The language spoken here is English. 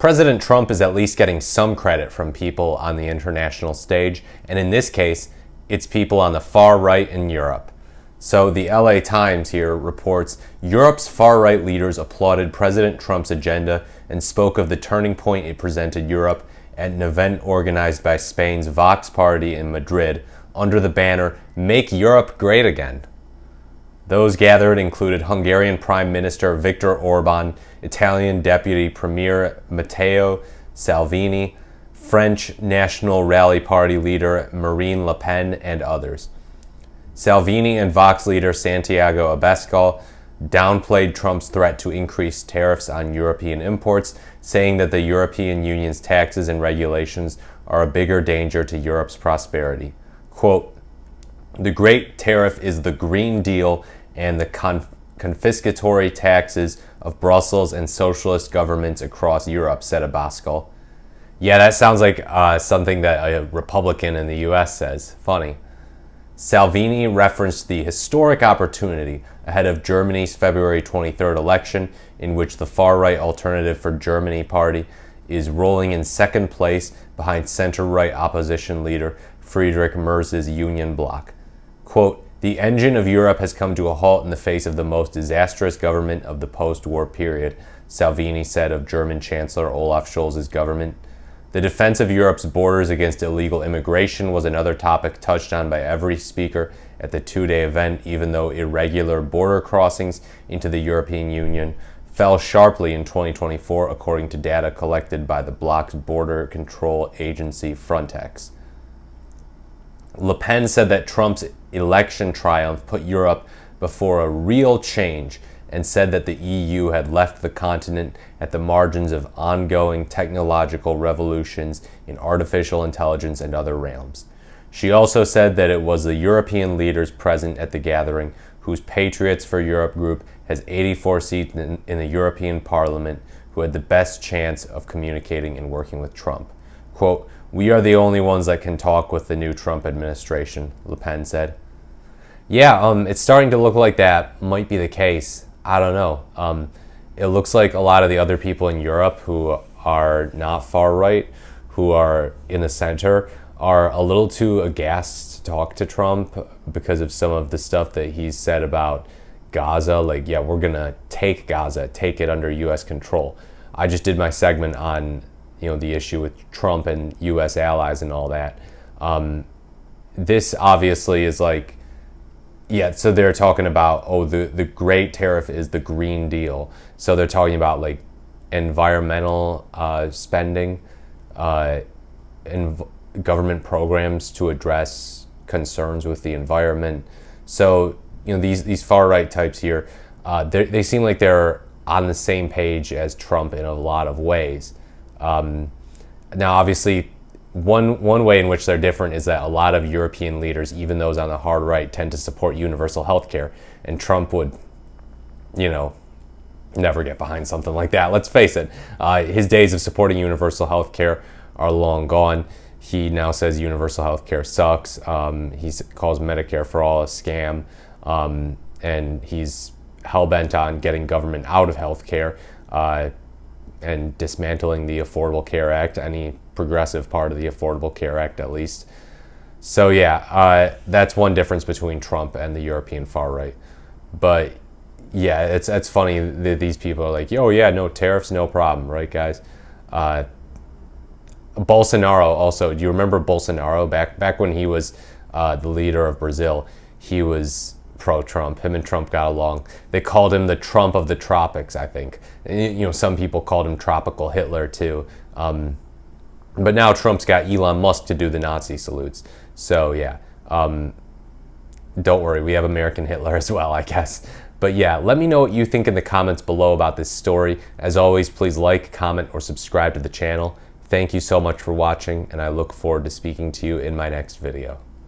President Trump is at least getting some credit from people on the international stage, and in this case, it's people on the far right in Europe. So the LA Times here reports Europe's far-right leaders applauded President Trump's agenda and spoke of the turning point it presented Europe at an event organized by Spain's Vox Party in Madrid under the banner, "Make Europe Great Again." Those gathered included Hungarian Prime Minister Viktor Orban, Italian Deputy Premier Matteo Salvini, French National Rally Party leader Marine Le Pen, and others. Salvini and Vox leader Santiago Abascal downplayed Trump's threat to increase tariffs on European imports, saying that the European Union's taxes and regulations are a bigger danger to Europe's prosperity. Quote, "The great tariff is the Green Deal and the confiscatory taxes of Brussels and socialist governments across Europe," said Abascal. Yeah, that sounds like something that a Republican in the US says. Funny. Salvini referenced the historic opportunity ahead of Germany's February 23rd election, in which the far-right Alternative for Germany party is rolling in second place behind center-right opposition leader Friedrich Merz's Union Bloc. Quote, "The engine of Europe has come to a halt in the face of the most disastrous government of the post-war period," Salvini said of German Chancellor Olaf Scholz's government. The defense of Europe's borders against illegal immigration was another topic touched on by every speaker at the two-day event, even though irregular border crossings into the European Union fell sharply in 2024, according to data collected by the bloc's border control agency Frontex. Le Pen said that Trump's election triumph put Europe before a real change and said that the EU had left the continent at the margins of ongoing technological revolutions in artificial intelligence and other realms. She also said that it was the European leaders present at the gathering whose Patriots for Europe group has 84 seats in the European Parliament who had the best chance of communicating and working with Trump. Quote, "We are the only ones that can talk with the new Trump administration," Le Pen said. Yeah, it's starting to look like that might be the case. I don't know. It looks like a lot of the other people in Europe who are not far right, who are in the center, are a little too aghast to talk to Trump because of some of the stuff that he's said about Gaza. Like, yeah, we're gonna take Gaza, take it under U.S. control. I just did my segment on, the issue with Trump and U.S. allies and all that. This obviously is like, yeah, so they're talking about, the great tariff is the Green Deal. So they're talking about like environmental spending and government programs to address concerns with the environment. So, these far right types here, they seem like they're on the same page as Trump in a lot of ways. Now, obviously, one way in which they're different is that a lot of European leaders, even those on the hard right, tend to support universal health care. And Trump would, never get behind something like that. Let's face it. His days of supporting universal health care are long gone. He now says universal health care sucks. He calls Medicare for All a scam. And he's hell-bent on getting government out of health care and dismantling the Affordable Care Act, any progressive part of the Affordable Care Act at least. So yeah, that's one difference between Trump and the European far right. But yeah, it's funny that these people are like, oh yeah, no tariffs, no problem, right guys? Bolsonaro also, do you remember Bolsonaro back when he was the leader of Brazil? He was pro-Trump. Him and Trump got along. They called him the Trump of the tropics, I think. Some people called him Tropical Hitler too. But now Trump's got Elon Musk to do the Nazi salutes. So yeah, don't worry, we have American Hitler as well, I guess. But yeah, let me know what you think in the comments below about this story. As always, please like, comment, or subscribe to the channel. Thank you so much for watching, and I look forward to speaking to you in my next video.